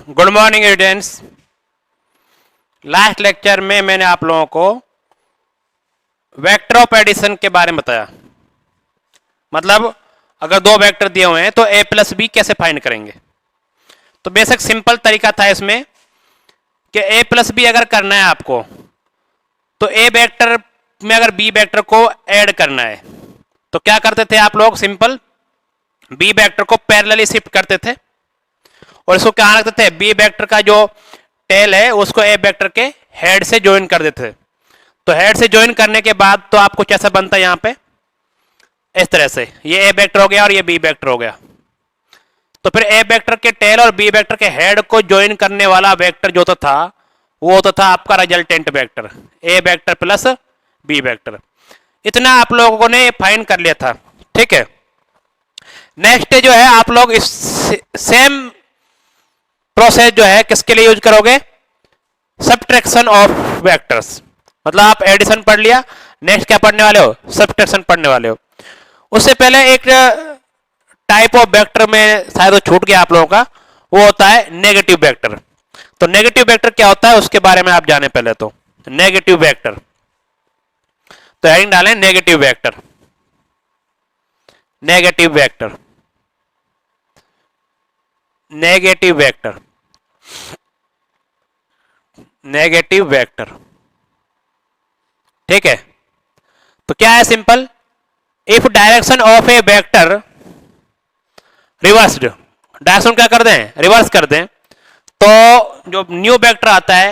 Good morning students. Last lecture में मैंने आप लोगों को वेक्टर ऑफ एडिशन के बारे में बताया। मतलब अगर दो वेक्टर दिए हुए हैं तो a प्लस बी कैसे फाइंड करेंगे। तो बेसिक सिंपल तरीका था इसमें कि a प्लस बी अगर करना है आपको तो a वेक्टर में अगर b वेक्टर को ऐड करना है तो क्या करते थे आप लोग, सिंपल b वेक्टर को पैरेलली शिफ्ट करते थे और इसको क्या रखते थे, बी वेक्टर का जो टेल है उसको ए वेक्टर के हेड से ज्वाइन कर देते थे। तो हेड से ज्वाइन करने के बाद तो आपको कैसा बनता है यहाँ पे, इस तरह से ये ए वेक्टर हो गया और ये बी वेक्टर हो गया। तो फिर ए वेक्टर के टेल और बी वेक्टर के हेड को ज्वाइन करने वाला वेक्टर जो तो था वो होता था आपका रिजल्टेंट वेक्टर, ए वेक्टर प्लस बी वेक्टर। इतना आप लोगों ने फाइंड कर लिया था, ठीक है। नेक्स्ट जो है आप लोग इस सेम प्रोसेस जो है किसके लिए यूज करोगे, सब्ट्रैक्शन ऑफ वेक्टर्स। मतलब आप एडिशन पढ़ लिया, नेक्स्ट क्या पढ़ने वाले हो, सब्ट्रैक्शन पढ़ने वाले हो। उससे पहले एक टाइप ऑफ वेक्टर में शायद वो छूट गया आप लोगों का, वो होता है नेगेटिव वेक्टर। तो नेगेटिव वेक्टर क्या होता है उसके बारे में आप जाने पहले। तो नेगेटिव वेक्टर, तो हेडिंग डालें negative vector, negative vector, negative vector, negative vector, ठीक है। तो क्या है, simple, if direction of a vector reversed, direction क्या कर दें, रिवर्स कर दें, तो जो न्यू वेक्टर आता है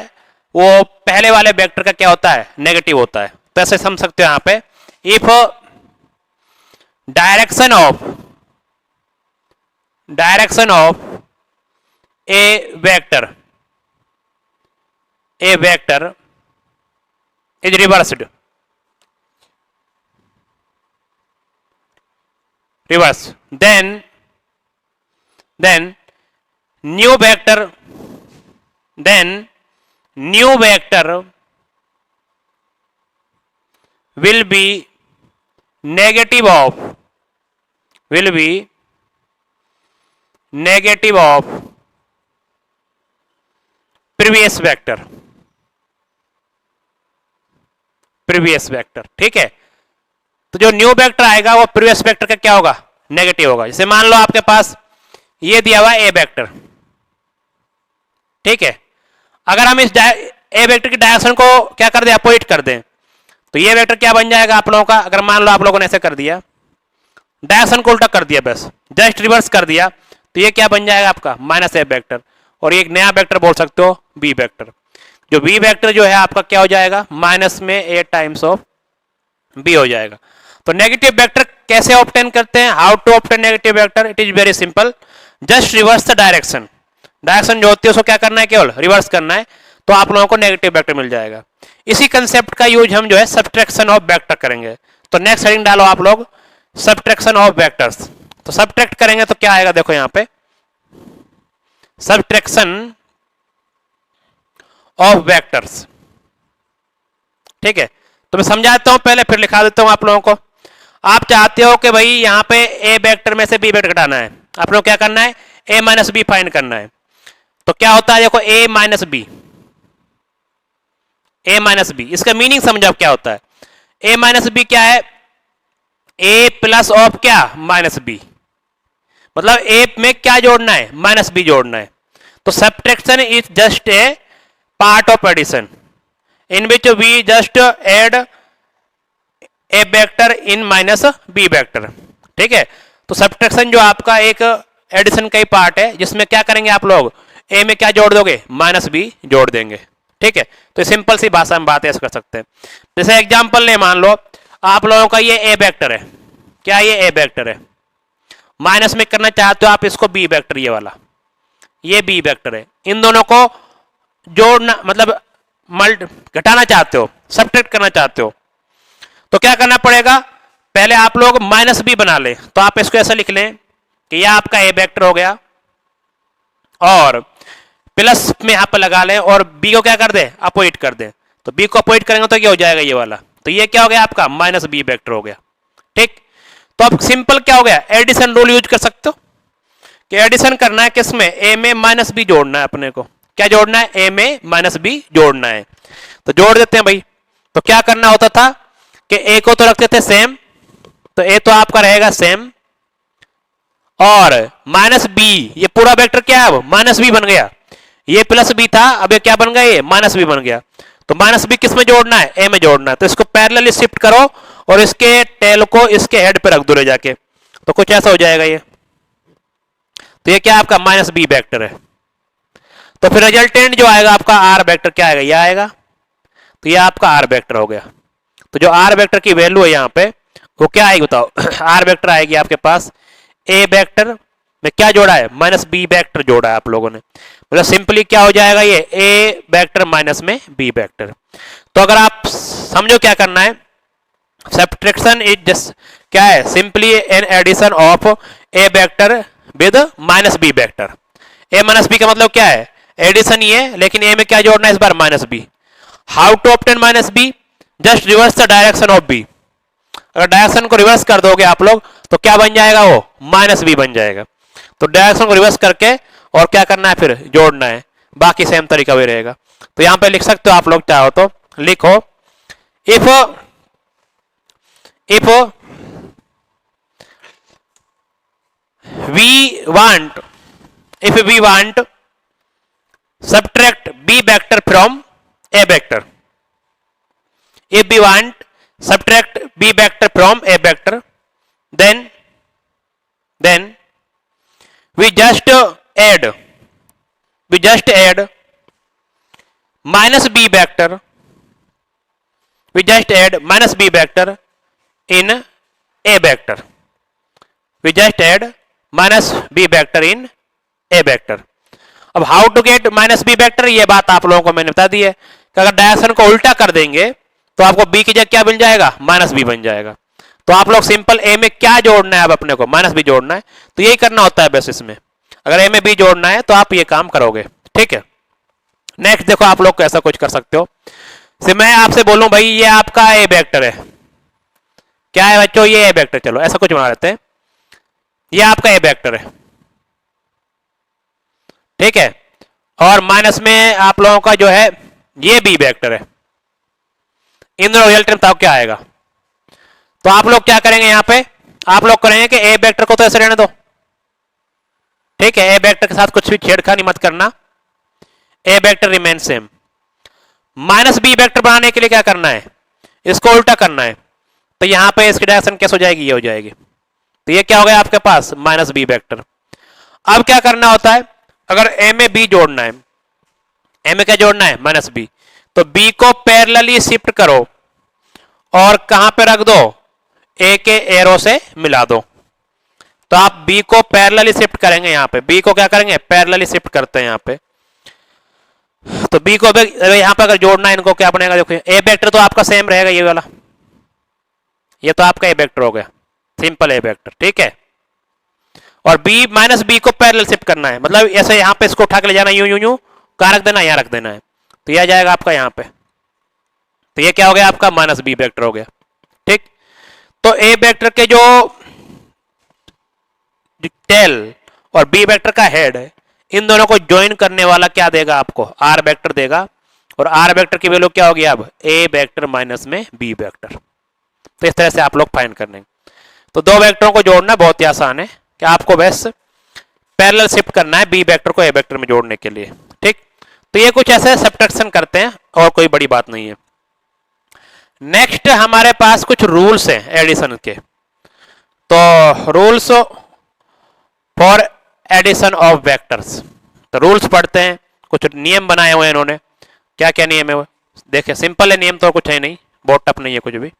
वो पहले वाले वेक्टर का क्या होता है, नेगेटिव होता है। तो ऐसे समझ सकते हो यहां पे, if direction of a vector is reversed, then new vector will be negative of previous vector, ठीक है। तो जो न्यू वेक्टर आएगा वो प्रीवियस वेक्टर का क्या होगा, नेगेटिव होगा। जैसे मान लो आपके पास ये दिया हुआ ए वेक्टर, ठीक है। अगर हम इस ए वेक्टर की डायरेक्शन को क्या कर दें, अपोजिट कर दें, तो ये वेक्टर क्या बन जाएगा आप लोगों का। अगर मान लो आप लोगों ने ऐसे कर दिया, डायरेक्शन को उल्टा कर दिया, बस जस्ट रिवर्स कर दिया, तो ये क्या बन जाएगा आपका, माइनस ए वेक्टर। और एक नया वेक्टर बोल सकते हो बी वेक्टर। जो बी वेक्टर जो है आपका क्या हो जाएगा, माइनस में ए टाइम्स ऑफ बी हो जाएगा। तो नेगेटिव वेक्टर कैसे ऑब्टेन करते हैं, how to obtain negative vector, it is very simple, just reverse the direction. Direction जो होती है उसको क्या करना है, केवल रिवर्स करना है, तो आप लोगों को नेगेटिव वेक्टर मिल जाएगा। इसी कंसेप्ट का यूज हम जो है सब्ट्रैक्शन ऑफ वेक्टर करेंगे। तो नेक्स्ट हेडिंग डालो आप लोग, सब्ट्रैक्शन ऑफ वेक्टर्स। तो सब्ट्रैक्ट करेंगे तो क्या आएगा, देखो यहां पे सब्ट्रैक्शन ऑफ वेक्टर्स, ठीक है। तो मैं समझाता हूं पहले, फिर लिखा देता हूं आप लोगों को। आप चाहते हो कि भाई यहां पे ए वेक्टर में से बी वेक्टर घटाना है, आप लोग क्या करना है, ए माइनस बी फाइंड करना है। तो क्या होता है, देखो ए माइनस बी, इसका मीनिंग समझो क्या होता है। ए माइनस बी क्या है, ए प्लस ऑफ क्या, माइनस बी। मतलब ए में क्या जोड़ना है, माइनस बी जोड़ना है। तो subtraction is just a part of addition in which we just add a vector in minus b vector, ठीक है। तो सब्ट्रैक्शन जो आपका एक एडिशन का ही पार्ट है, जिसमें क्या करेंगे आप लोग, a में क्या जोड़ दोगे, माइनस b जोड़ देंगे, ठीक है। तो सिंपल सी भाषा में बात ऐसे कर सकते हैं। जैसे एग्जांपल ले, मान लो आप लोगों का ये a वेक्टर है, क्या ये a वेक्टर है, माइनस में करना चाहते हो आप इसको b वेक्टर, ये वाला ये b वेक्टर है। इन दोनों को जोड़ना मतलब घटाना चाहते हो, सब्ट्रैक्ट करना चाहते हो, तो क्या करना पड़ेगा, पहले आप लोग माइनस बी बना लें। तो आप इसको ऐसा लिख लें कि यह आपका ए वेक्टर हो गया और प्लस में यहां पर लगा लें और बी को क्या कर दें, अपोजिट कर दें। तो बी को अपोजिट करेंगे तो क्या हो जाएगा, ये वाला। तो ये क्या हो गया आपका, माइनस बी वेक्टर हो गया, ठीक। तो अब सिंपल क्या हो गया, एडिशन रूल यूज कर सकते हो कि एडिशन करना है किसमें, ए में माइनस बी जोड़ना है अपने को। क्या जोड़ना है, ए में माइनस बी जोड़ना है। तो जोड़ देते हैं भाई। तो क्या करना होता था कि ए को तो रखते थे सेम, तो ए तो आपका रहेगा सेम, और माइनस बी, ये पूरा वेक्टर क्या है, माइनस बी बन गया। ये प्लस बी था, अब ये क्या बन गया, ये माइनस बी बन गया। तो माइनस बी किस में जोड़ना है, ए में जोड़ना है। तो इसको पैरेलली शिफ्ट करो और इसके टेल को इसके हेड पे रख दो ले जाके, तो कुछ ऐसा हो जाएगा ये। तो ये क्या आपका माइनस बी वेक्टर है। तो फिर रिजल्टेंट जो आएगा आपका आर वेक्टर क्या आएगा, ये आएगा। तो ये आपका आर वेक्टर हो गया। तो जो आर वेक्टर की वैल्यू है यहाँ पे वो क्या आएगी बताओ आर वेक्टर आएगी आपके पास, ए वेक्टर में क्या जोड़ा है, माइनस बी वेक्टर जोड़ा है आप लोगों ने। मतलब सिंपली क्या हो जाएगा, ये ए वेक्टर माइनस में बी वेक्टर। तो अगर आप समझो क्या करना है, सब्ट्रैक्शन इज जस्ट क्या है, simply an addition of a vector with minus B vector. A minus B का मतलब क्या है, एडिशन ही है, लेकिन ए में क्या जोड़ना है इस बार, minus B. How to obtain minus B, just reverse the direction of B. अगर डायरेक्शन को रिवर्स कर दोगे आप लोग तो क्या बन जाएगा, वो माइनस बी बन जाएगा। तो डायरेक्शन को रिवर्स करके और क्या करना है, फिर जोड़ना है, बाकी सेम तरीका भी रहेगा। तो यहां पे लिख सकते हो आप लोग, चाहो तो लिखो, if we want subtract b vector from a vector, if we want subtract b vector from a vector, then we just add minus b vector, we just add minus b vector in a vector, we just add minus b vector in a vector। अब how to get minus B vector, ये बात आप लोगों को मैंने बता दी है कि अगर डायरेक्शन को उल्टा कर देंगे तो आपको बी की जगह क्या बन जाएगा, माइनस बी बन जाएगा। तो आप लोग सिंपल ए में क्या जोड़ना है, अब अपने को माइनस बी जोड़ना है। तो यही करना होता है बेसिस में, अगर ए में बी जोड़ना है तो आप ये काम करोगे, ठीक है। नेक्स्ट देखो, आप लोग ऐसा कुछ कर सकते हो, मैं आपसे बोलूं भाई ये आपका ए वेक्टर है, क्या है बच्चों, ये ए वेक्टर, चलो ऐसा कुछ बना लेते हैं, ये आपका ए वेक्टर है, ठीक है, और माइनस में आप लोगों का जो है ये बी वेक्टर है। इन दोनों रिजल्ट में बताओ क्या आएगा। तो आप लोग क्या करेंगे, यहां पे आप लोग करेंगे कि ए वेक्टर को तो ऐसे रहने दो, ठीक है, ए वेक्टर के साथ कुछ भी छेड़खानी मत करना, A vector remain same. Minus B vector बनाने के लिए क्या करना है, इसको उल्टा करना है। तो यहां पे इसकी डायरेक्शन कैसे हो जाएगी, ये हो जाएगी। तो ये क्या हो गया आपके पास, माइनस बी वेक्टर। अब क्या करना होता है, अगर ए में बी जोड़ना है, ए में क्या जोड़ना है, माइनस बी, तो बी को पैरेलली शिफ्ट करो और कहां पे रख दो, ए के एरो से मिला दो। तो आप बी को पैरेलली शिफ्ट करेंगे, यहां पे बी को क्या करेंगे, पैरेलली शिफ्ट करते हैं यहां पे। तो बी को यहां पे अगर जोड़ना है इनको, क्या बनेगा, देखो ए वेक्टर तो आपका सेम रहेगा, ये वाला, ये तो आपका ए वेक्टर हो गया, सिंपल ए वेक्टर, ठीक है। और बी माइनस बी को पैरेलल शिफ्ट करना है, मतलब ऐसे यहां पे इसको उठा के ले जाना, यूं यूं यूं, कहां रख देना, यहां रख देना है। तो यह जाएगा आपका यहां पे। तो ये क्या हो गया आपका, माइनस बी वेक्टर हो गया, ठीक। तो ए वेक्टर के जो टेल और बी वेक्टर का हेड है, इन दोनों को ज्वाइन करने वाला क्या देगा आपको, आर वेक्टर देगा। और आर वेक्टर की वैल्यू क्या होगी अब, ए वेक्टर माइनस में बी वेक्टर। तो इस तरह से आप लोग फाइंड करने। तो दो वेक्टरों को जोड़ना बहुत ही आसान है, कि आपको बस पैरेलल शिफ्ट करना है बी वेक्टर को ए वेक्टर में जोड़ने के लिए, ठीक। तो ये कुछ ऐसे सब्ट्रैक्शन करते हैं और कोई बड़ी बात नहीं है। नेक्स्ट हमारे पास कुछ रूल्स हैं एडिशन के। तो rules for addition of vectors, तो रूल्स पढ़ते हैं, कुछ नियम बनाए हुए हैं इन्होंने। क्या क्या नियम है वो देखिए, सिंपल है नियम, तो कुछ है नहीं, बहुत टफ नहीं है कुछ भी।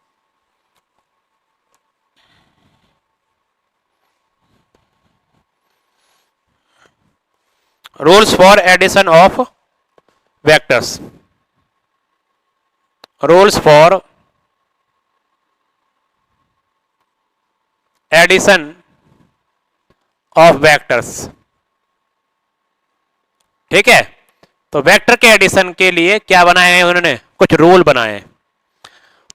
Rules for addition of vectors, rules for addition of vectors, ठीक है। तो वेक्टर के एडिशन के लिए क्या बनाए हैं उन्होंने, कुछ रूल बनाए हैं।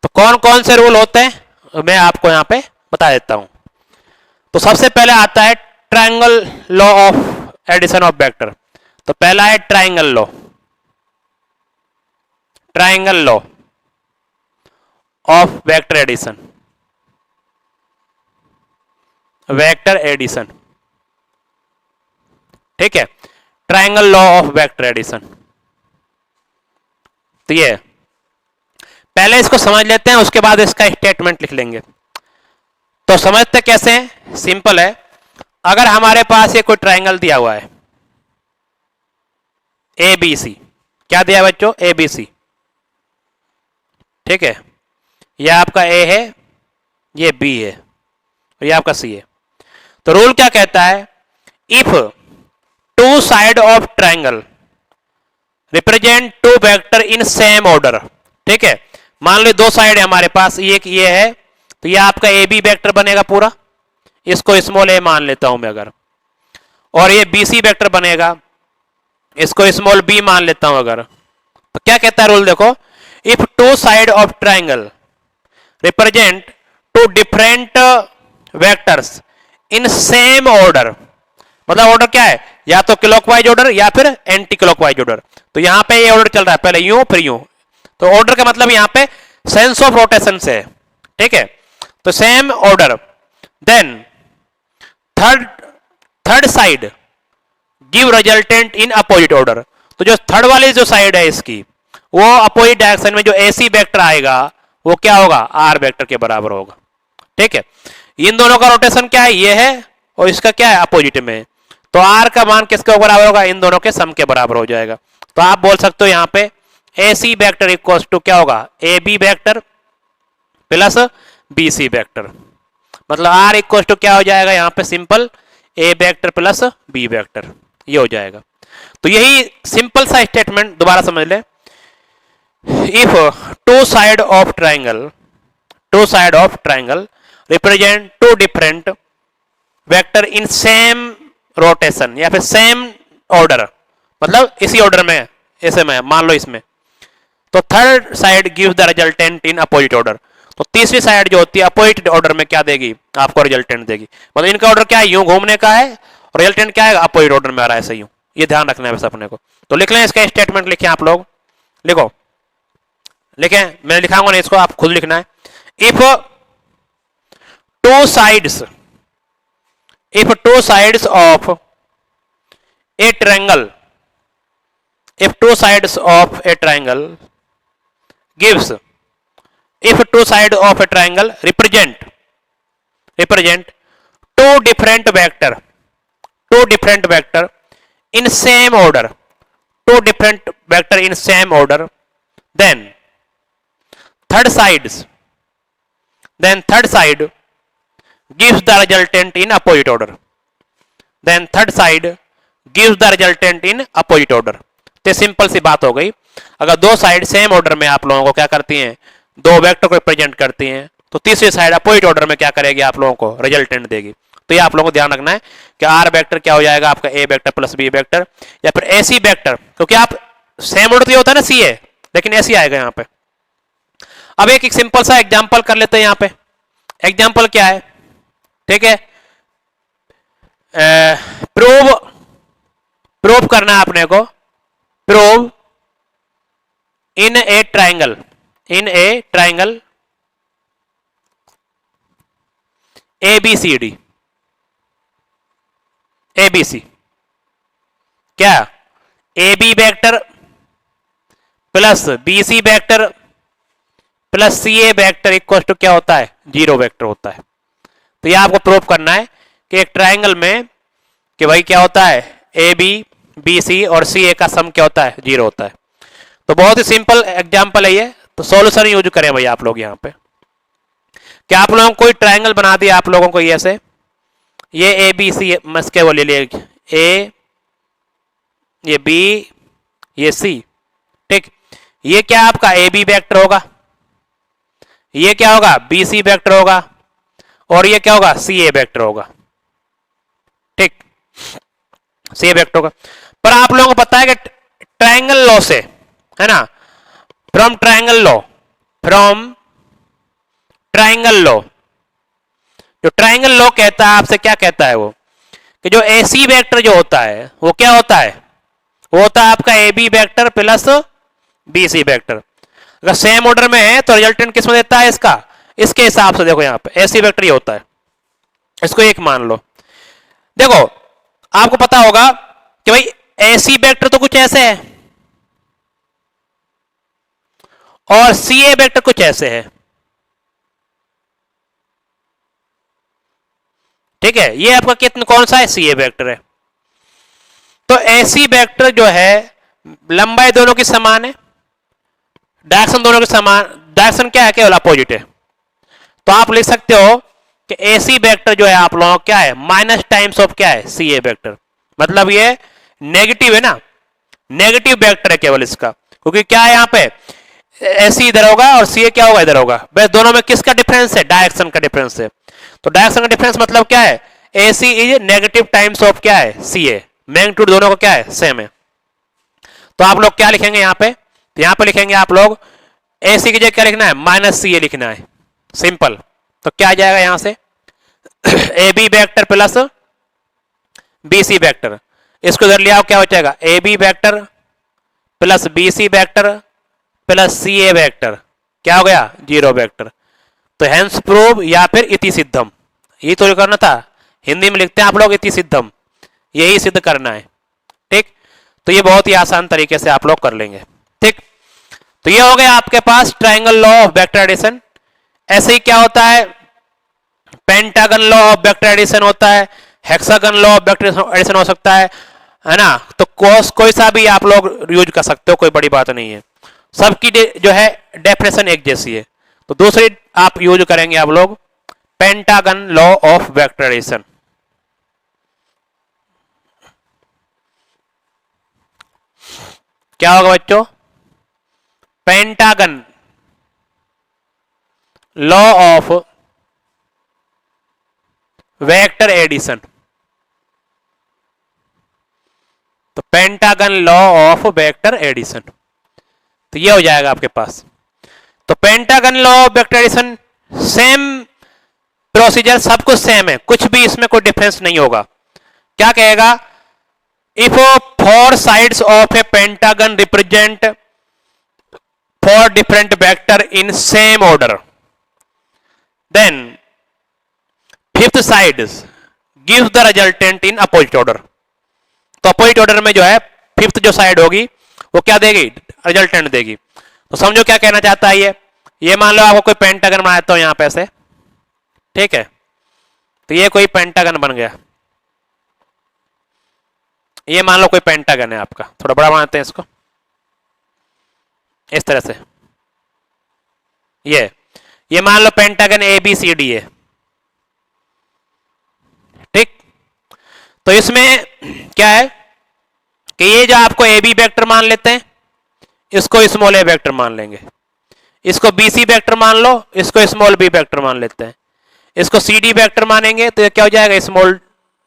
तो कौन कौन से रूल होते हैं मैं आपको यहां पे बता देता हूं। तो सबसे पहले आता है triangle law of addition of vector. तो पहला है triangle law, triangle law of vector addition, vector addition, ठीक है, triangle law of vector addition. तो ये पहले इसको समझ लेते हैं, उसके बाद इसका स्टेटमेंट लिख लेंगे। तो समझते कैसे हैं, सिंपल है। अगर हमारे पास ये कोई ट्रायंगल दिया हुआ है ए बी सी, क्या दिया है बच्चों, ए बी सी, ठीक है, यह आपका ए है, ये बी है और ये आपका सी है। तो रूल क्या कहता है, if two side of triangle represent two vector in same order, ठीक है, मान लो दो साइड है हमारे पास, एक ये है, तो ये आपका ए बी वेक्टर बनेगा पूरा, इसको स्मॉल ए मान लेता हूं मैं अगर, और ये बी सी वेक्टर बनेगा, इसको स्मॉल बी मान लेता हूं अगर। तो क्या कहता है रूल देखो, if two side of triangle represent two different vectors in same order, मतलब ऑर्डर क्या है, या तो क्लॉकवाइज ऑर्डर या फिर एंटी क्लॉकवाइज ऑर्डर। तो यहां पे ये ऑर्डर चल रहा है, पहले यूं फिर यूं, तो ऑर्डर का मतलब यहां पे सेंस ऑफ रोटेशन से है, ठीक है। तो same order, then third side give resultant in opposite order. तो जो थर्ड वाली जो साइड है इसकी, वो अपोजिट डायरेक्शन में जो एसी वेक्टर आएगा वो क्या होगा, आर वेक्टर के बराबर होगा, ठीक है। इन दोनों का रोटेशन क्या है, ये है, और इसका क्या है, अपोजिट में। तो आर का मान किसके बराबर होगा, इन दोनों के सम के बराबर हो जाएगा। तो आप बोल सकते हो यहां पे A C vector equals to क्या होगा, A B vector plus B C vector, मतलब आर इक्वल्स टू क्या हो जाएगा यहां पे, simple A vector plus B vector, ये हो जाएगा। तो यही सिंपल सा स्टेटमेंट दोबारा समझ ले, if two side of triangle represent two different vector in same rotation या फिर सेम ऑर्डर, मतलब इसी ऑर्डर में, ऐसे में मान लो इसमें, तो third side gives the resultant in opposite order. तो तीसरी साइड जो होती है अपोजिट ऑर्डर में क्या देगी, आपको रिजल्टेंट देगी। मतलब इनका ऑर्डर क्या है, यूं घूमने का है, और रिजल्टेंट क्या है, अपोजिट ऑर्डर में आ रहा है, ऐसे यूं, ये ध्यान रखना है बस अपने को। तो लिख लें, इसका स्टेटमेंट लिखें आप लोग, लिखो, लिखें, मैं लिखाऊंगा नहीं, इसको आप खुद लिखना है। If two sides of A triangle, if two sides of a triangle gives, if two sides of a triangle represent two different vector in same order, then third side gives the resultant in opposite order, तो simple सी बात हो गई। अगर दो side same order में आप लोगों को क्या करती हैं, दो वेक्टर को रिप्रेजेंट करती हैं, तो तीसरी साइड अपोजिट ऑर्डर में क्या करेगी, आप लोगों को रिजल्टेंट देगी। तो ये आप लोगों को ध्यान रखना है कि आर वेक्टर क्या हो जाएगा आपका, ए वेक्टर प्लस बी वेक्टर, या फिर ए सी वेक्टर, क्योंकि आप सेम ऑर्डर तो होता है ना, सी है, लेकिन ऐसी आएगा यहाँ पे। अब एक सिंपल सा एग्जाम्पल कर लेते हैं यहाँ पे। एग्जाम्पल क्या है, ठीक है, प्रूव करना है अपने को, prove in a triangle ABCD, क्या AB vector plus BC vector plus CA vector equal to क्या होता है, जीरो वेक्टर होता है। तो यह आपको प्रूव करना है कि एक ट्रायंगल में कि भाई क्या होता है, AB BC और CA का सम क्या होता है, जीरो होता है। तो बहुत ही सिंपल एग्जांपल है ये। तो सॉल्यूशन यूज करें भाई आप लोग यहाँ पे, कि आप लोगों को कोई ट्रायंगल बना दिया आप लोगों को, ये ऐसे, ये ए बी सी मस्के वो ले लिए, ए, ये बी, ये सी, ठीक, ये क्या आपका ए बी वेक्टर होगा, ये क्या होगा, बी सी वेक्टर होगा, और ये क्या होगा, सी ए वेक्टर होगा, ठीक, सी ए वेक्टर होगा। पर आप लोगों को पता है कि ट्रायंगल लॉ से, है ना, फ्रॉम ट्रायंगल लॉ, जो ट्रायंगल लॉ कहता है आपसे, क्या कहता है वो, कि जो AC वेक्टर जो होता है वो क्या होता है, वो होता है आपका AB vector plus BC vector. अगर सेम ऑर्डर में है तो रिजल्टेंट किसमें देता है इसका, इसके हिसाब से देखो यहाँ पे AC वेक्टर ये होता है, इसको एक मान लो। देखो आपको पता होगा कि भाई AC वेक्टर तो कुछ ऐसे है और CA वेक्टर कुछ ऐसे है, ठीक है। ये आपका कितना कौन सा है, CA वेक्टर है। तो AC वेक्टर जो है लंबाई दोनों की समान है, डायरेक्शन दोनों की समान, डायरेक्शन क्या है, केवल अपोजिट है। तो आप लिख सकते हो कि AC वेक्टर जो है आप लोगों क्या है, माइनस टाइम्स ऑफ क्या है, CA वेक्टर। मतलब ये नेगेटिव है ना, नेगेटिव वेक्टर है केवल इसका, क्योंकि क्या है यहाँ पे AC इधर होगा और CA क्या होगा, इधर होगा। बस दोनों में किसका डिफरेंस है, डायरेक्शन का डिफरेंस है। तो डायरेक्शन का डिफरेंस मतलब क्या है, AC is negative times of क्या है, CA। मैग्नीट्यूड दोनों का क्या है, सेम है। तो आप लोग क्या लिखेंगे यहाँ पे, तो यहाँ पे लिखेंगे आप लोग AC की जगह क्या लिखना है, माइनस CA लिखना है, सिंपल। तो क्या आ जाएगा यहां से AB vector plus BC vector, इसको इधर ले आओ, क्या हो जाएगा AB vector plus BC vector plus CA vector, क्या हो गया, 0 वेक्टर। तो हेंस प्रूव या फिर इति सिद्धम, ये तो करना था, हिंदी में लिखते हैं आप लोग इति सिद्धम, यही सिद्ध करना है, ठीक। तो ये बहुत ही आसान तरीके से आप लोग कर लेंगे, ठीक। तो ये हो गया आपके पास triangle law of vector addition. ऐसे ही क्या होता है, pentagon law of vector addition होता है, hexagon law of vector addition हो सकता है ना। तो कोई सा भी आप लोग यूज कर सकते हो, कोई बड़ी बात नहीं है, सबकी जो है डेफिनेशन एक जैसी है। तो दूसरी आप यूज करेंगे आप लोग pentagon law of vector addition. क्या होगा बच्चों, pentagon law of vector addition. तो pentagon law of vector addition, तो ये हो जाएगा आपके पास। तो pentagon law of vector addition same procedure, सब कुछ सेम है, कुछ भी इसमें कोई डिफरेंस नहीं होगा। क्या कहेगा, if 4 sides of a pentagon represent 4 different vector in same order, then fifth side gives the resultant in opposite order. तो अपोजिट ऑर्डर में जो है फिफ्थ जो साइड होगी वो क्या देगी, रिजल्टेंट देगी। तो समझो क्या कहना चाहता है ये मान लो आपको कोई पेंटागन बनाता हूं यहां पे ऐसे, ठीक है। तो ये कोई पेंटागन बन गया, ये मान लो कोई पेंटागन है आपका, थोड़ा बड़ा बनाते हैं इसको इस तरह से। ये मान लो पेंटागन ABCD है, ठीक। तो इसमें क्या है कि ये जो आपको AB वेक्टर मान लेते हैं, इसको स्मॉल a वेक्टर मान लेंगे, इसको BC वेक्टर मान लो, इसको स्मॉल b वेक्टर मान लेते हैं, इसको CD वेक्टर मानेंगे तो ये क्या हो जाएगा, स्मॉल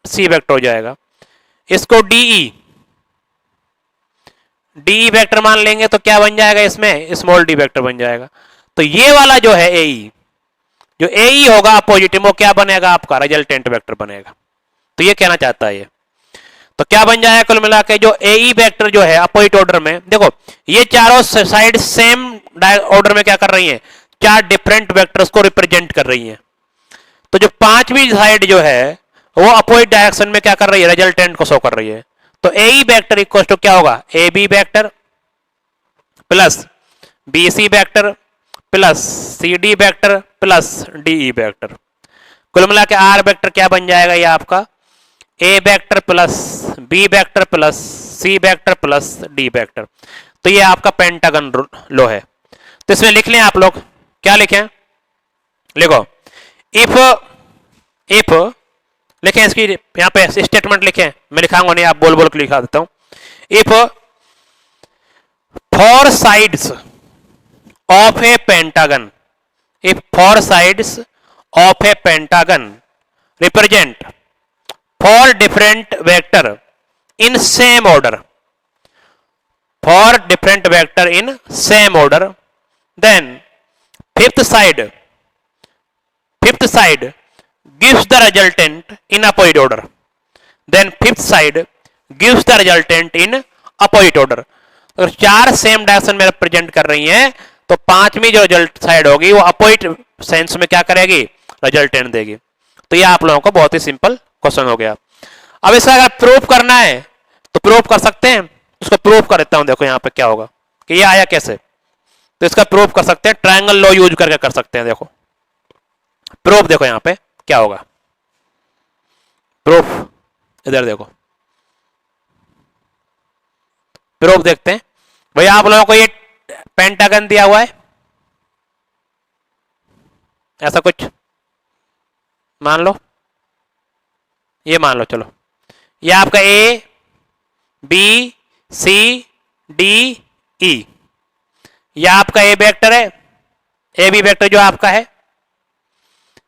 c वेक्टर हो जाएगा। इसको DE वेक्टर मान लेंगे तो क्या बन जाएगा, इसमें स्मॉल d वेक्टर बन जाएगा। तो ये वाला जो है AE, जो AE होगा अपोजिट, वो क्या बनेगा आपका, रिजल्टेंट वेक्टर बनेगा। तो ये कहना चाहता है ये। तो क्या बन जाएगा कुल मिला के, जो AE वेक्टर जो है अपोजिट ऑर्डर में, देखो ये चारों साइड सेम ऑर्डर में क्या कर रही हैं, 4 डिफरेंट वेक्टर्स को रिप्रेजेंट कर रही हैं। तो जो 5वीं साइड जो है वो अपोजिट डायरेक्शन में क्या कर रही है, रिजल्टेंट को शो कर रही है। तो AE वेक्टर इक्वल टू क्या होगा, AB vector plus BC vector plus CD vector plus DE vector. कुल मिला के R वेक्टर क्या बन जाएगा, ये आपका A vector plus B vector plus C vector plus D vector. तो ये आपका पेंटागन लॉ है। तो इसमें लिख लें आप लोग, क्या लिखें, लिखो इफ लिखें, इसकी यहां पे स्टेटमेंट लिखें, मैं लिखाऊंगा नहीं, आप बोल बोल के लिखा देता हूं। If 4 sides of a pentagon, if 4 sides of a pentagon represent 4 different vector in same order, 4 different vector in same order, then fifth side gives the resultant in opposite order। Then fifth side gives the resultant in opposite order. अगर चार same direction में represent कर रही हैं तो पांचवी जो result side होगी वो अपोजिट सेंस में क्या करेगी, रिजल्टेंट देगी। तो ये आप लोगों को बहुत ही सिंपल क्वेश्चन हो गया। अब इसका अगर प्रूफ करना है तो प्रूफ कर सकते हैं, उसको प्रूफ कर देता हूं। देखो यहां पे क्या होगा कि ये आया कैसे, तो इसका प्रूफ कर सकते हैं, ट्रायंगल लॉ यूज करके कर सकते हैं। देखो प्रूफ, देखो यहां पे क्या होगा प्रूफ, इधर देखो प्रूफ देखते हैं। भैया आप लोगों को ये पेंटागन दिया हुआ है, ऐसा कुछ मान लो, ये मान लो, चलो ये आपका ए बी सी डी ई, ये आपका ए वेक्टर है, ए बी वेक्टर जो आपका है,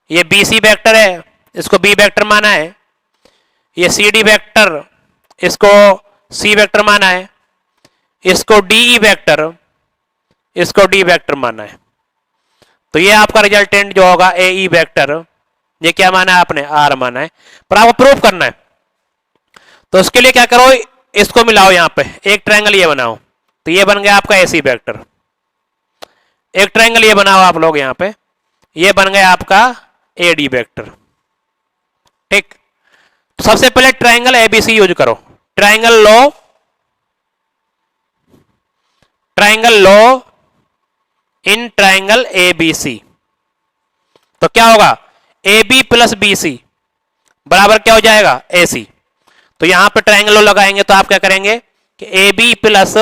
ये बी सी वेक्टर है, इसको बी वेक्टर माना है, ये सी डी वेक्टर, इसको सी वेक्टर माना है, इसको डी ई वेक्टर, इसको डी वेक्टर माना है। तो ये आपका रिजल्टेंट जो होगा ए ई वेक्टर, ये क्या माना है आपने, आर माना है, पर आपको प्रूफ करना है। तो उसके लिए क्या करो, इसको मिलाओ, यहां पे एक ट्रायंगल ये बनाओ, तो ये बन गया आपका ए सी वेक्टर। एक ट्रायंगल ये बनाओ आप लोग यहां पे, ये बन गया आपका ए डी वेक्टर। ठीक, तो सबसे पहले ट्रायंगल एबीसी यूज करो, triangle law, triangle law in triangle ABC. तो क्या होगा, A B plus B C बराबर क्या हो जाएगा, ए सी। तो यहां पे ट्रायंगल लो लगाएंगे तो आप क्या करेंगे कि A B plus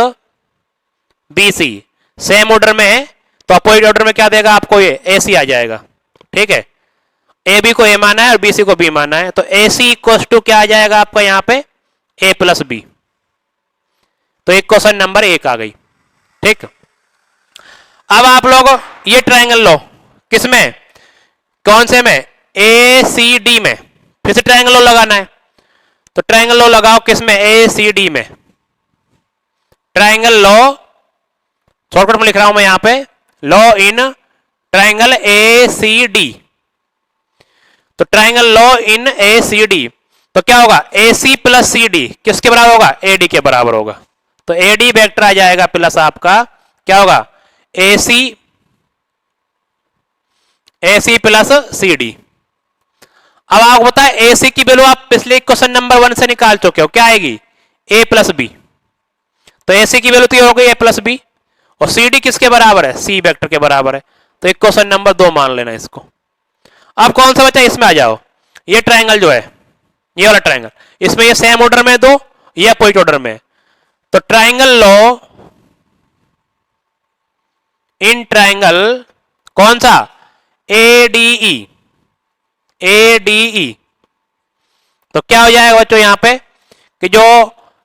B C same order में है, तो अपोजिट ऑर्डर में क्या देगा आपको, ये ए सी आ जाएगा। ठीक है, ए बी को ए माना है और बी सी को बी माना है, तो ए सी इक्वल टू क्या आ जाएगा आपका यहां पे, ए प्लस बी। तो एक क्वेश्चन नंबर 1 आ गई। ठीक, अब आप लोग ये ट्रायंगल लो किसमें, कौन से में, ए सी डी में, फिर से ट्रायंगल लो लगाना है। तो ट्रायंगल लो लगाओ किसमें, ए सी डी में। ट्रायंगल लो, शॉर्टकट में लिख रहा हूं मैं यहां पे, law in triangle A C D. तो triangle law in A C D, तो क्या होगा, ए सी प्लस सी डी किसके बराबर होगा, ए डी के बराबर होगा। तो ए डी वेक्टर आ जाएगा प्लस आपका क्या होगा, ए सी प्लस सी डी। अब आपको पता है ए सी की वैल्यू आप पिछले क्वेश्चन नंबर 1 से निकाल चुके हो, क्या आएगी, ए प्लस बी। तो ए सी की वैल्यू तो हो गई ए प्लस बी, और सी डी किसके बराबर है, सी वेक्टर के बराबर है। तो एक क्वेश्चन नंबर 2 मान लेना इसको। अब कौन सा बचा, इसमें आ जाओ, ये ट्रायंगल जो है, ये वाला ट्रायंगल, इसमें ये सेम ऑर्डर में दो, ये अपोजिट ऑर्डर में। तो ट्रायंगल लो इन ट्रायंगल कौन सा, A D E, A D E. तो क्या हो जाएगा बच्चों यहां पे कि जो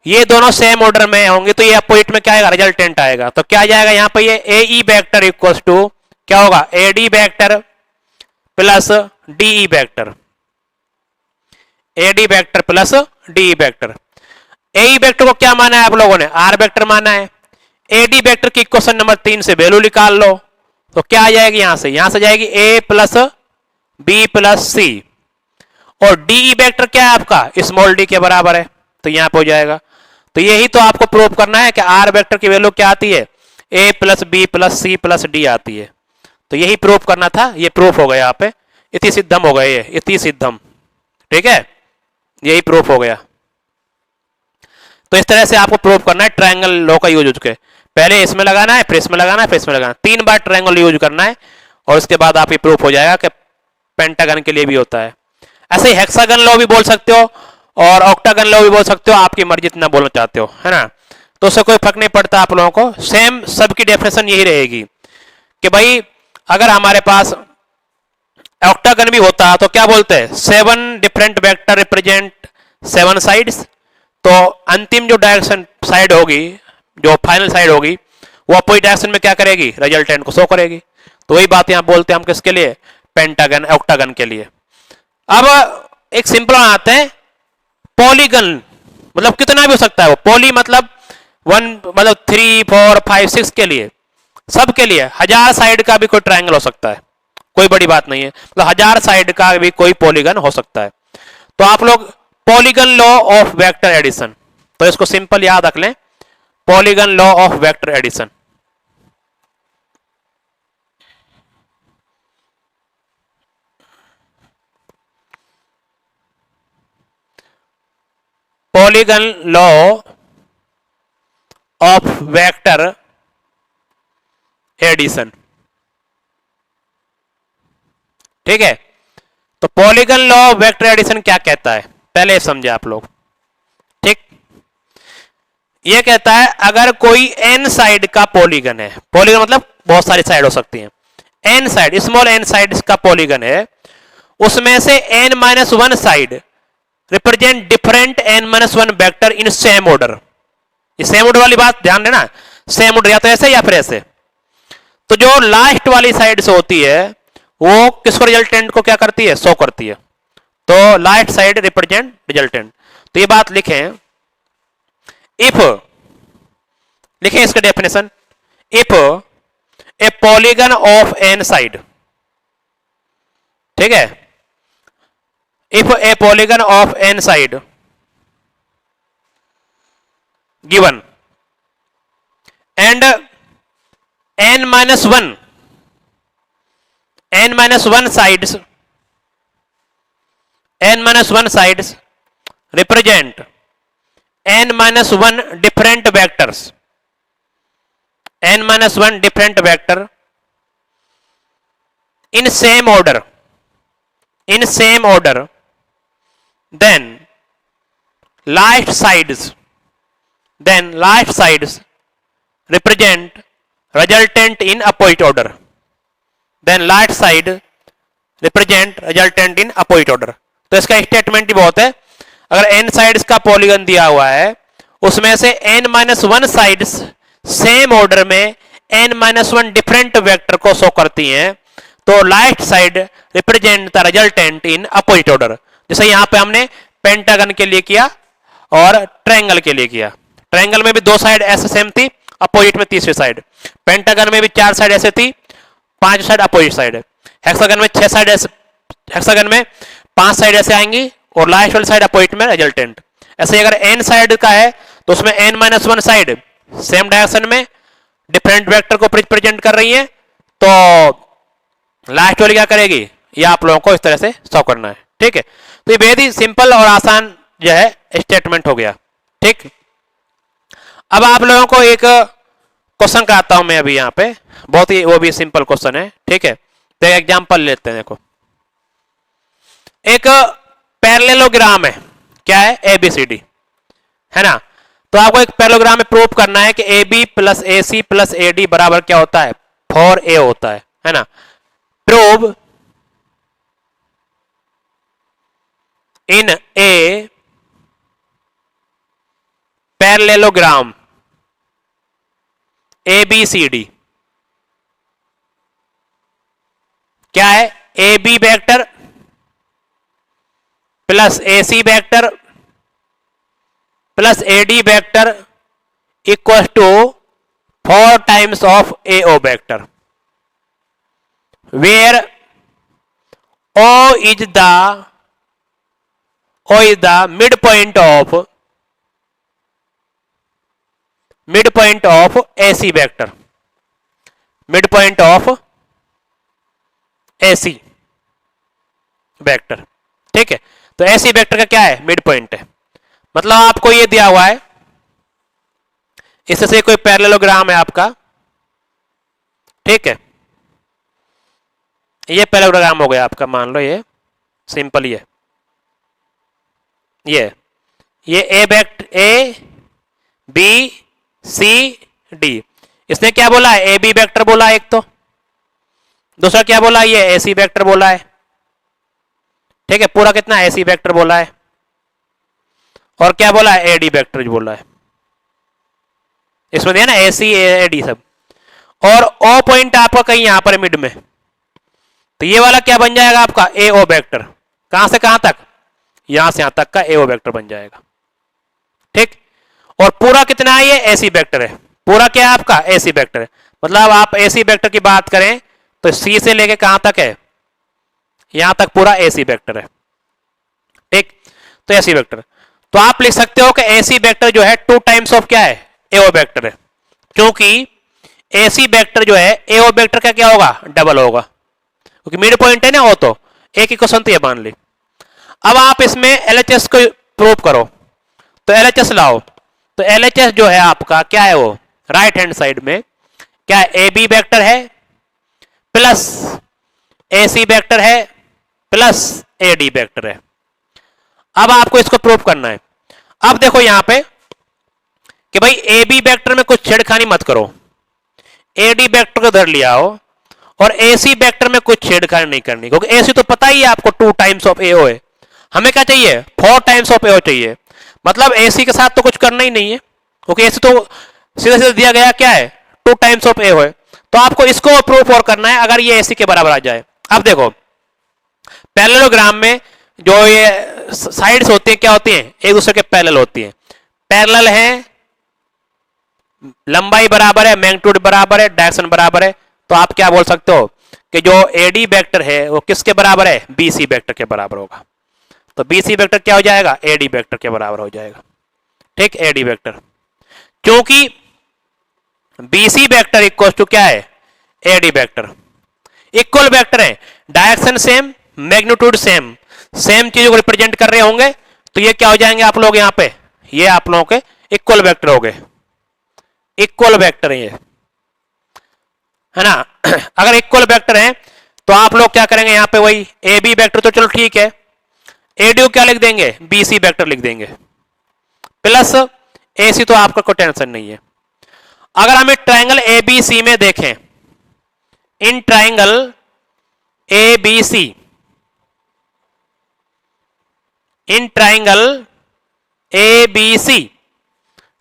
ये दोनों सेम ऑर्डर में होंगे तो ये अपोजिट में क्या आएगा, रिजल्टेंट आएगा। तो क्या आ जाएगा यहां पे, ये ए ई वेक्टर इक्वल टू क्या होगा, ए D vector plus D E vector, ए D vector plus D E vector. ए ई वेक्टर को क्या माना है आप लोगों ने, आर वेक्टर माना है। ए डी वेक्टर की क्वेश्चन नंबर 3 से वैल्यू निकाल लो, तो क्या आ जाएगी यहां से, यहां से जाएगी ए प्लस बी प्लस सी, और डी ई वेक्टर क्या है आपका, स्मॉल डी के बराबर है, तो यहां पे हो जाएगा। तो यही तो आपको प्रूव करना है कि आर वेक्टर की वैल्यू क्या आती है, A plus B plus C plus D आती है। तो यही प्रूफ करना था, ये प्रूफ हो गया यहाँ पे, इति सिद्धम हो गए, ये इति सिद्धम। ठीक है, यही प्रूफ हो गया। तो इस तरह से आपको प्रूफ करना है ट्रायंगल लॉ का यूज के, पहले इसमें लगाना है, फिर इसमें लगाना है, फिर इसमें लगाना है, 3 बार ट्रायंगल यूज करना है, और उसके बाद आप ये प्रूफ हो जाएगा कि पेंटागन के लिए भी होता है। ऐसे ही हेक्सागन लॉ भी बोल सकते हो और ऑक्टागन लॉ भी बोल सकते हो, आपकी मर्जी जितना बोलना चाहते हो, है ना। तो उससे कोई फर्क नहीं पड़ता आप लोगों को, सेम सबकी डेफिनेशन यही रहेगी कि भाई अगर हमारे पास ऑक्टागन भी होता तो क्या बोलते हैं, 7 डिफरेंट वेक्टर रिप्रेजेंट 7 साइड्स। तो अंतिम जो डायरेक्शन साइड होगी, जो फाइनल साइड होगी, वो अपोजिट डायरेक्शन में क्या करेगी, रिजल्टेंट को शो करेगी। तो वही बात यहां बोलते हैं हम किसके लिए, पेंटागन ऑक्टागन के लिए। अब एक सिंपल आते हैं, पॉलीगन मतलब कितना भी हो सकता है वो, पॉली मतलब 1 मतलब 3 4 5 6 के लिए, सब के लिए 1000 साइड का भी कोई ट्रायंगल हो सकता है, कोई बड़ी बात नहीं है, मतलब 1000 साइड का भी कोई पॉलीगन हो सकता है। तो आप लोग polygon law of vector addition, तो इसको सिंपल याद रख लें, polygon law of vector addition. Polygon law of vector addition, ठीक है। तो polygon law of vector addition क्या कहता है, पहले समझे आप लोग, ठीक। ये कहता है अगर कोई एन साइड का पॉलीगन है, पॉलीगन मतलब बहुत सारी साइड हो सकती हैं, N side, small N side का पॉलीगन है, उसमें से N minus one side represent different N minus one vector in same order. ये सेम ऑर्डर वाली बात ध्यान देना, सेम ऑर्डर या तो ऐसे या फिर ऐसे। तो जो लास्ट वाली साइड से होती है वो किसको रिजल्टेंट को क्या करती है, शो करती है, तो लास्ट साइड रिप्रेजेंट रिजल्टेंट। तो ये बात लिखें, इफ, लिखें इसका definition, if a polygon of N side, ठीक है, if a polygon of n side given and n minus 1 sides represent n minus 1 different vectors, n minus 1 different vector in same order, then last sides represent resultant in opposite order, then last side represent resultant in opposite order। तो इसका statement ही बहुत है, अगर n sides का polygon दिया हुआ है उसमें से n minus one sides same order में n minus one different vector को शो करती हैं, तो last side represent the resultant in opposite order. जैसे यहां पे हमने पेंटागन के लिए किया और ट्रायंगल के लिए किया, ट्रायंगल में भी दो साइड ऐसे सेम थी, अपोजिट में तीसरी साइड, पेंटागन में भी चार साइड ऐसे थी, पांच साइड अपोजिट साइड है, हेक्सागन में छह साइड ऐसे, हेक्सागन में पांच साइड ऐसे आएंगी और लास्ट वाली साइड अपोजिट में रिजल्टेंट। ऐसे अगर एन साइड का है तो उसमें N minus one side same direction में डिफरेंट वेक्टर को रिप्रेजेंट कर रही है, तो लास्ट वाली क्या करेगी, ये आप लोगों को इस तरह से सॉल्व करना है, ठीक है। तो ये बेहद ही सिंपल और आसान जो है स्टेटमेंट हो गया, ठीक। अब आप लोगों को एक क्वेश्चन कराता हूं मैं अभी यहाँ पे, बहुत ही वो भी सिंपल क्वेश्चन है, ठीक है। तो एक एग्जांपल लेते हैं, देखो एक पैरेललोग्राम है, क्या है, एबीसीडी है ना। तो आपको एक पैरेललोग्राम में प्रूव करना है कि A B plus A C plus A D बराबर क्या होता है, 4a होता है ना। Prove in a parallelogram A B C D, क्या है, A B vector plus A C vector plus A D vector equal to 4 times of A O vector, where O is the midpoint of AC vector, midpoint of AC vector, ठीक है। तो AC vector का क्या है, mid point है। मतलब आपको ये दिया हुआ है, इससे कोई पैरेललोग्राम है आपका, ठीक है, ये पैरेललोग्राम हो गया आपका, मान लो ये सिंपल ही है, ये A vector A B C D, इसने क्या बोला है, ए बी वेक्टर बोला है एक, तो दूसरा क्या बोला, ये ए सी वेक्टर बोला है, ठीक है, पूरा कितना ए सी वेक्टर बोला है, और क्या बोला है, ए डी वेक्टर जो बोला है, इसमें दिया ना ए सी ए डी सब, और ओ पॉइंट आपका कहीं यहां पर मिड में, तो ये वाला क्या बन जाएगा आपका, ए ओ वेक्टर, कहां से कहां तक, यहां से यहां तक का ए ओ वेक्टर बन जाएगा, ठीक। और पूरा कितना है, ये एसी वेक्टर है, पूरा क्या है आपका, एसी वेक्टर है। मतलब आप एसी वेक्टर की बात करें तो सी से लेके कहां तक है, यहां तक पूरा एसी वेक्टर है, ठीक। तो एसी वेक्टर। तो आप लिख सकते हो कि एसी वेक्टर जो है 2 टाइम्स ऑफ क्या है, एओ वेक्टर है, क्योंकि एसी वेक्टर जो है एओ वेक्टर का क्या होगा, डबल होगा, क्योंकि मिड पॉइंट है ना वो, तो एक इक्वेशन तो ये मान ली। अब आप इसमें एलएचएस को प्रूव करो, तो एलएचएस लाओ। तो एलएचएस जो है आपका क्या है, वो राइट हैंड साइड में क्या है, ए बी वेक्टर है प्लस एसी वेक्टर है प्लस एडी वेक्टर है। अब आपको इसको प्रूव करना है। अब देखो यहां पे कि भाई ए बी वेक्टर में कुछ छेड़खानी मत करो, एडी वेक्टर को धर लिया हो, और एसी वेक्टर में कुछ छेड़खानी नहीं करनी, क्योंकि एसी तो पता ही है आपको 2 टाइम्स ऑफ एओ है। हमें क्या चाहिए, 4 टाइम्स ऑफ एओ चाहिए, मतलब एसी के साथ तो कुछ करना ही नहीं है, क्योंकि एसी तो सीधे सीधे दिया गया क्या है, 2 टाइम्स ऑफ एओ है। तो आपको इसको प्रूफ और करना है अगर ये एसी के बराबर आ जाए। अब देखो पैरेललोग्राम में जो ये साइड्स होती हैं क्या होती हैं, एक दूसरे के पैरेलल होती हैं, पैरेलल है, लंबाई बराबर है, मैग्नीट्यूड बराबर है, डायरेक्शन बराबर है। तो आप क्या बोल सकते हो कि जो एडी वेक्टर है वो किसके बराबर है, बीसी वेक्टर के बराबर होगा। तो बीसी वेक्टर क्या हो जाएगा, एडी वेक्टर के बराबर हो जाएगा। ठीक, एडी वेक्टर, क्योंकि बीसी वेक्टर इक्वल टू क्या है, एडी वेक्टर। इक्वल वेक्टर है, direction same, magnitude same, same चीजों को रिप्रेजेंट कर रहे होंगे, तो ये क्या हो जाएंगे आप लोग, यहां पे ये आप लोगों के इक्वल वेक्टर हो गए, इक्वल वेक्टर है ना। अगर इक्वल वेक्टर है तो आप लोग क्या करेंगे, यहां पे वही ए बी वेक्टर तो चलो ठीक है, एडी को क्या लिख देंगे, बीसी वेक्टर लिख देंगे, प्लस एसी तो आपका कोई टेंशन नहीं है। अगर हमें ट्रायंगल ए बी सी में देखें, in triangle A B C, in triangle A B C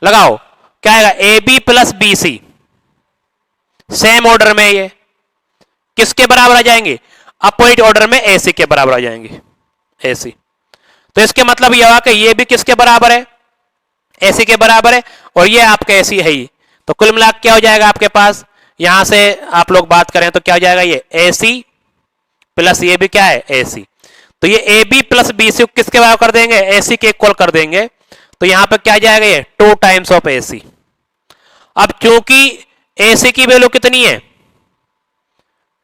लगाओ, क्या आएगा, A B plus B C, same order में ये किसके बराबर आ जाएंगे, अपोजिट ऑर्डर में एसी के बराबर आ जाएंगे, एसी। तो इसके मतलब यह हुआ कि ये भी किसके बराबर है, एसी के बराबर है, और ये आपका एसी है ही। तो कुल मिला क्या हो जाएगा आपके पास, यहां से आप लोग बात करें तो क्या हो जाएगा, ये एसी प्लस ये भी क्या है, एसी। तो ये A B plus B C किसके बराबर कर देंगे, एसी के इक्वल कर देंगे। तो यहां पे क्या जाएगा, ये 2 टाइम्स ऑफ एसी। अब चूंकि एसी की वैल्यू कितनी है,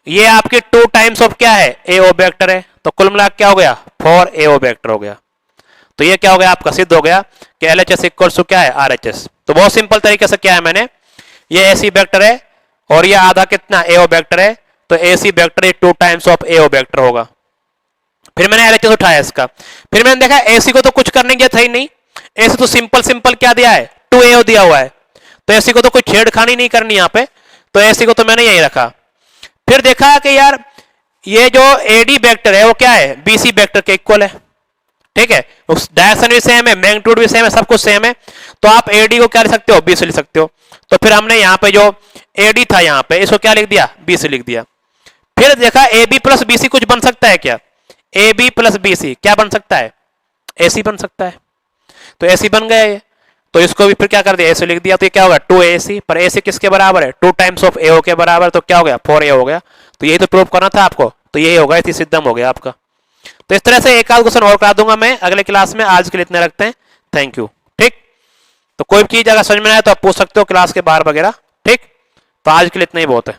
ये आपके 2 टाइम्स ऑफ क्या है, एओ वेक्टर है, तो कुल मिला क्या हो गया, 4 एओ वेक्टर हो गया। तो ये क्या हो गया आपका, सिद्ध हो गया कि एलएचएस इक्वल टू क्या है, आरएचएस। तो बहुत सिंपल तरीके से क्या है, मैंने ये एसी वेक्टर है और ये आधा कितना एओ वेक्टर है, तो AC vector 2 times of AO vector होगा। फिर मैंने एलएचएस उठाया इसका, फिर मैंने देखा एसी को तो कुछ करने की था ही नहीं, एसी तो सिंपल सिंपल क्या दिया है, 2 एओ दिया हुआ है, तो एसी को तो कोई छेड़खानी नहीं करनी यहां पे, तो एसी को तो मैंने यही रखा। फिर देखा कि यार ये जो एडी वेक्टर है वो क्या है, बीसी वेक्टर के इक्वल है, ठीक है, उस डायरेक्शन भी सेम है, मैग्नीट्यूड भी सेम है, सब कुछ सेम है, तो आप एडी को क्या लिख सकते हो, बी से लिख सकते हो। तो फिर हमने यहाँ पे जो एडी था यहाँ पे इसको क्या लिख दिया, बी से लिख दिया। फिर देखा A B plus B C कुछ बन सकता है क्या, A B plus B C क्या बन सकता है, एसी बन सकता है, तो एसी बन गया ये। तो इसको भी फिर क्या कर दिया, एसी लिख दिया, तो ये क्या होगा 2 एसी, पर एसी किसके बराबर है, 2 टाइम्स ऑफ एओ के बराबर, तो क्या हो गया 4 ए हो गया। तो यही तो प्रूव करना था आपको, तो यही होगा, इसी सिद्धम हो गया आपका। तो इस तरह से एक आध क्वेश्चन और करा दूंगा मैं अगले क्लास में, आज के लिए इतने रखते हैं, थैंक यू। ठीक, तो कोई भी चीज अगर समझ में आए तो आप पूछ सकते हो क्लास के बाहर वगैरह, ठीक। तो आज के लिए इतना ही बहुत है।